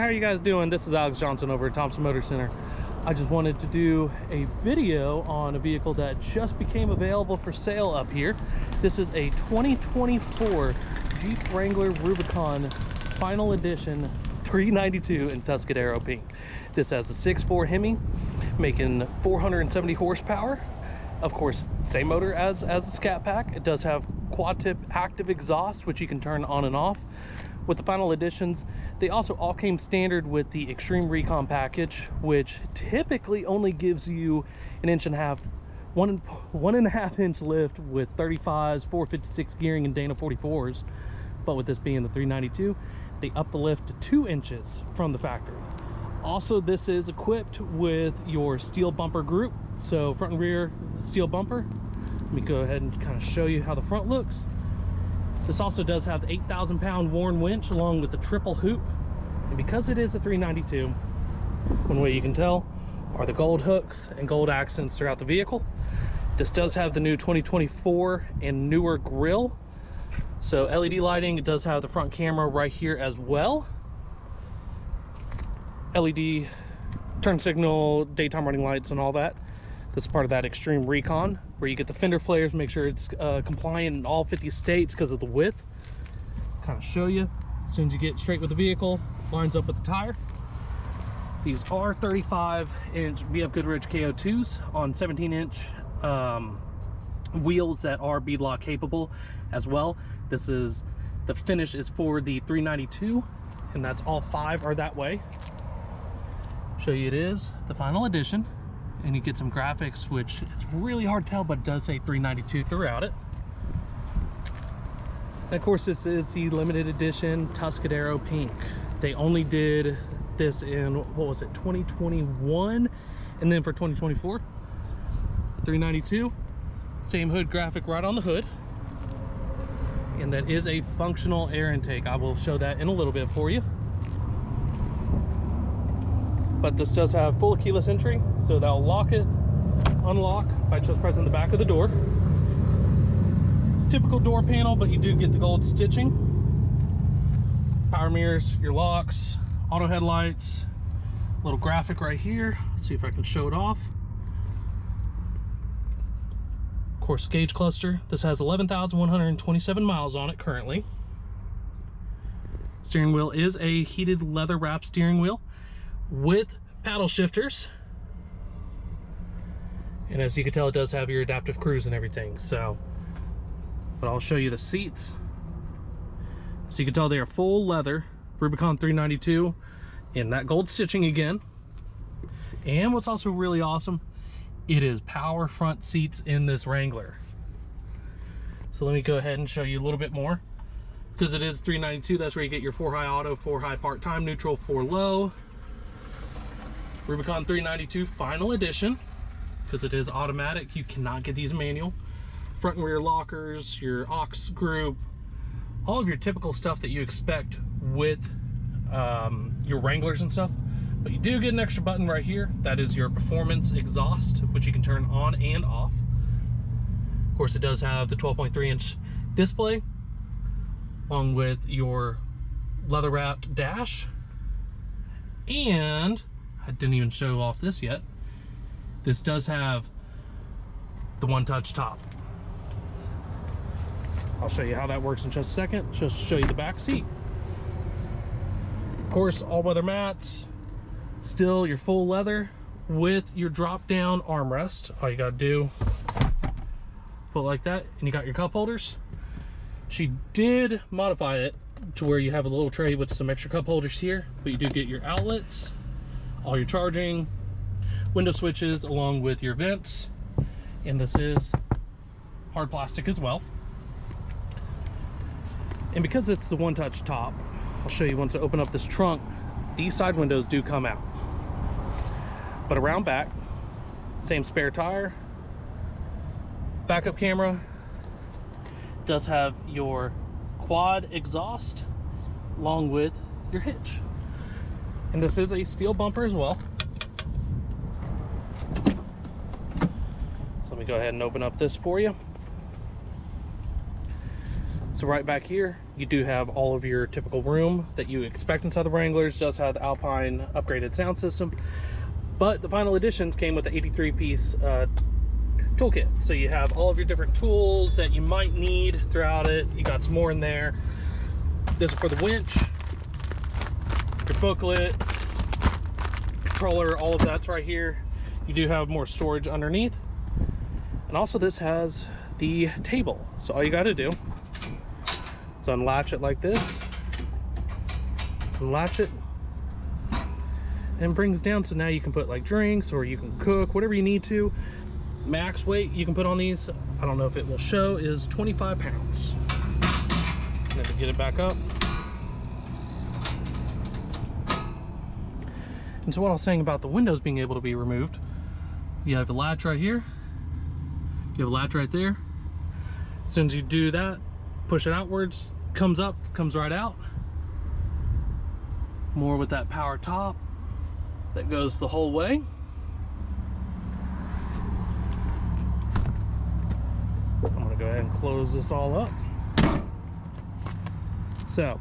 how are you guys doing? This is Alex Johnson over at Thompson Motor Center. I just wanted to do a video on a vehicle that just became available for sale up here. This is a 2024 Jeep Wrangler Rubicon Final Edition 392 in Tuscadero Pink. This has a 6.4 HEMI, making 470 horsepower. Of course, same motor as the Scat Pack. It does have quad tip active exhaust, which you can turn on and off. With the final editions, they also all came standard with the Extreme Recon package, which typically only gives you an inch and a half, one and a half inch lift with 35s, 456 gearing, and Dana 44s. But with this being the 392, they up the lift to 2 inches from the factory. Also, this is equipped with your steel bumper group, so front and rear steel bumper. Let me go ahead and kind of show you how the front looks. This also does have the 8,000 pound Warn winch along with the triple hoop. And because it is a 392, one way you can tell are the gold hooks and gold accents throughout the vehicle. This does have the new 2024 and newer grille. So LED lighting, it does have the front camera right here as well. LED turn signal, daytime running lights and all that. This is part of that Extreme Recon, where you get the fender flares, make sure it's compliant in all 50 states because of the width. Kind of show you, as soon as you get straight with the vehicle, lines up with the tire. These are 35-inch BF Goodrich KO2s on 17-inch wheels that are beadlock capable as well. This is, the finish is for the 392, and that's all 5 are that way. Show you it is the final edition. And you get some graphics, which it's really hard to tell, but it does say 392 throughout it. And of course, this is the limited edition Tuscadero Pink. They only did this in, what was it, 2021, and then for 2024, 392, same hood graphic right on the hood. And that is a functional air intake. I will show that in a little bit for you. But this does have full keyless entry, so that'll lock it, unlock by just pressing the back of the door. Typical door panel, but you do get the gold stitching. Power mirrors, your locks, auto headlights, little graphic right here. Let's see if I can show it off. Of course, gauge cluster. This has 11,127 miles on it currently. Steering wheel is a heated leather wrap steering wheel with paddle shifters, and as you can tell, it does have your adaptive cruise and everything. So, but I'll show you the seats. So you can tell they are full leather Rubicon 392 in that gold stitching again. And what's also really awesome, it is power front seats in this Wrangler. So let me go ahead and show you a little bit more. Because it is 392, that's where you get your 4 high auto, 4 high part-time, neutral, 4 low. Rubicon 392 final edition, because it is automatic. You cannot get these manual. Front and rear lockers, your aux group, all of your typical stuff that you expect with your Wranglers and stuff. But you do get an extra button right here. That is your performance exhaust, which you can turn on and off. Of course, it does have the 12.3-inch display, along with your leather wrapped dash. And I didn't even show off this yet. This does have the one-touch top. I'll show you how that works in just a second. Just show you the back seat. Of course, all-weather mats. Still your full leather with your drop-down armrest. All you gotta do, put it like that, and you got your cup holders. She did modify it to where you have a little tray with some extra cup holders here, but you do get your outlets, all your charging, window switches, along with your vents. And this is hard plastic as well. And because it's the one-touch top, I'll show you once I open up this trunk, these side windows do come out. But around back, same spare tire, backup camera, does have your quad exhaust along with your hitch. And this is a steel bumper as well. So let me go ahead and open up this for you. So right back here, you do have all of your typical room that you expect inside the Wranglers. It does have the Alpine upgraded sound system, but the final editions came with the 83-piece toolkit. So you have all of your different tools that you might need throughout it. You got some more in there. This is for the winch, your booklet, controller, all of that's right here. You do have more storage underneath. And also this has the table. So all you got to do is unlatch it like this, unlatch it, and brings down, so now you can put like drinks, or you can cook, whatever you need to. Max weight you can put on these, I don't know if it will show, is 25 pounds. And then to get it back up. And so what I was saying about the windows being able to be removed, you have a latch right here, you have a latch right there. As soon as you do that, push it outwards, comes up, comes right out. More with that power top that goes the whole way. I'm gonna go ahead and close this all up. So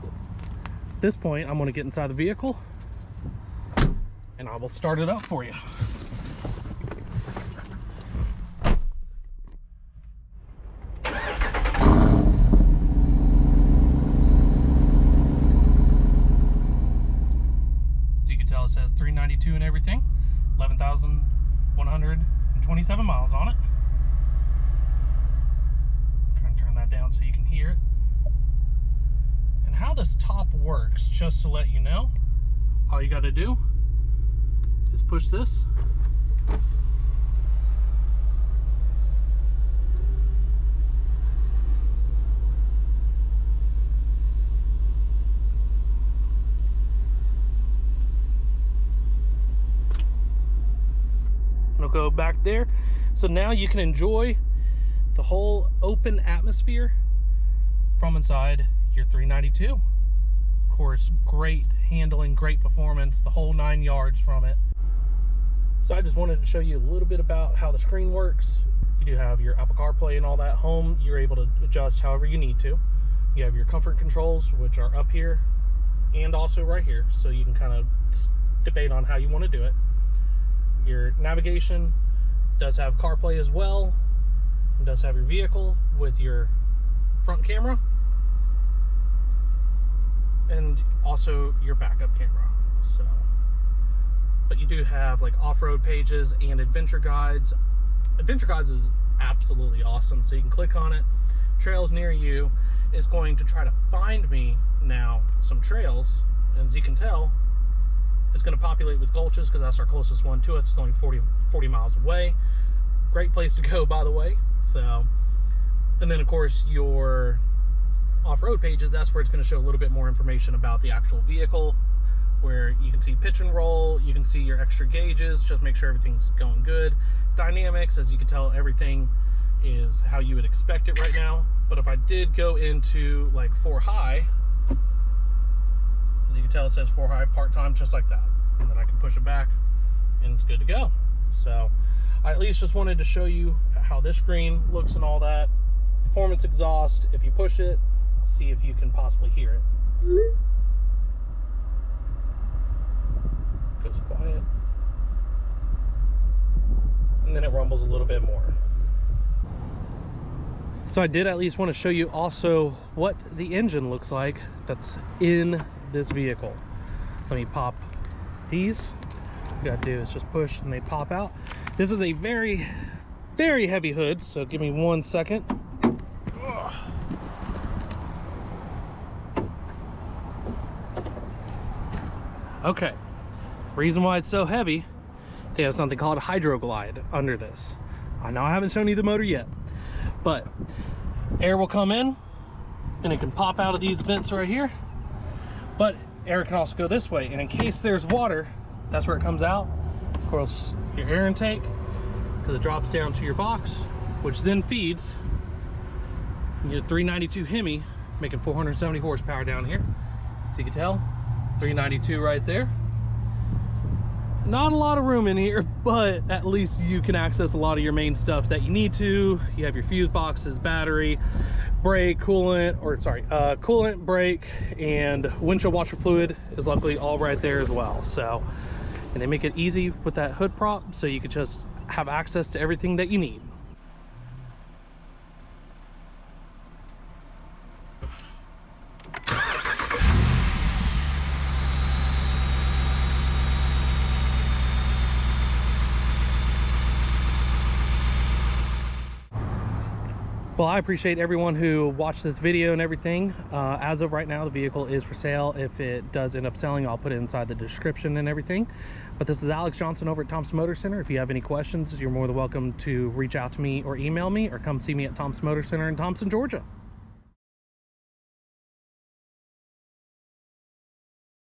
at this point, I'm gonna get inside the vehicle and I will start it up for you. It says 392 and everything, 11,127 miles on it. I'm trying to turn that down so you can hear it. And how this top works, just to let you know, all you got to do is push this. Go back there, so now you can enjoy the whole open atmosphere from inside your 392. Of course, great handling, great performance, the whole 9 yards from it. So I just wanted to show you a little bit about how the screen works. You do have your Apple CarPlay and all that. Home, you're able to adjust however you need to. You have your comfort controls, which are up here and also right here, so you can kind of just debate on how you want to do it. Your navigation does have CarPlay as well. It does have your vehicle with your front camera and also your backup camera. So, but you do have like off-road pages and adventure guides. Adventure guides is absolutely awesome. So you can click on it. Trails near you is going to try to find me now some trails, and as you can tell, it's going to populate with gulches because that's our closest one to us. It's only 40 miles away. Great place to go, by the way. So, and then of course your off-road pages, that's where it's going to show a little bit more information about the actual vehicle, where you can see pitch and roll, you can see your extra gauges, just make sure everything's going good. Dynamics, as you can tell, everything is how you would expect it right now. But if I did go into like 4 high, as you can tell, it says 4 high part-time, just like that. And then I can push it back and it's good to go. So I at least just wanted to show you how this screen looks and all that. Performance exhaust, if you push it, see if you can possibly hear it. Goes quiet. And then it rumbles a little bit more. So I did at least want to show you also what the engine looks like that's in this vehicle. Let me pop these. All you gotta do is just push and they pop out. This is a very, very heavy hood, so give me 1 second. Okay, reason why it's so heavy, they have something called Hydroglide under this. I know I haven't shown you the motor yet, but air will come in and it can pop out of these vents right here, but air can also go this way, and in case there's water, that's where it comes out. Of course, your air intake, because it drops down to your box, which then feeds your 392 HEMI, making 470 horsepower down here. So you can tell 392 right there, Not a lot of room in here, but at least you can access a lot of your main stuff that you need to. You have your fuse boxes, battery, brake, coolant, coolant, brake, and windshield washer fluid is luckily all right there as well. So, and they make it easy with that hood prop, so you can just have access to everything that you need. Well, I appreciate everyone who watched this video and everything. As of right now, the vehicle is for sale. If it does end up selling, I'll put it inside the description and everything. But this is Alex Johnson over at Thompson Motor Center. If you have any questions, you're more than welcome to reach out to me or email me, or come see me at Thompson Motor Center in Thompson, Georgia.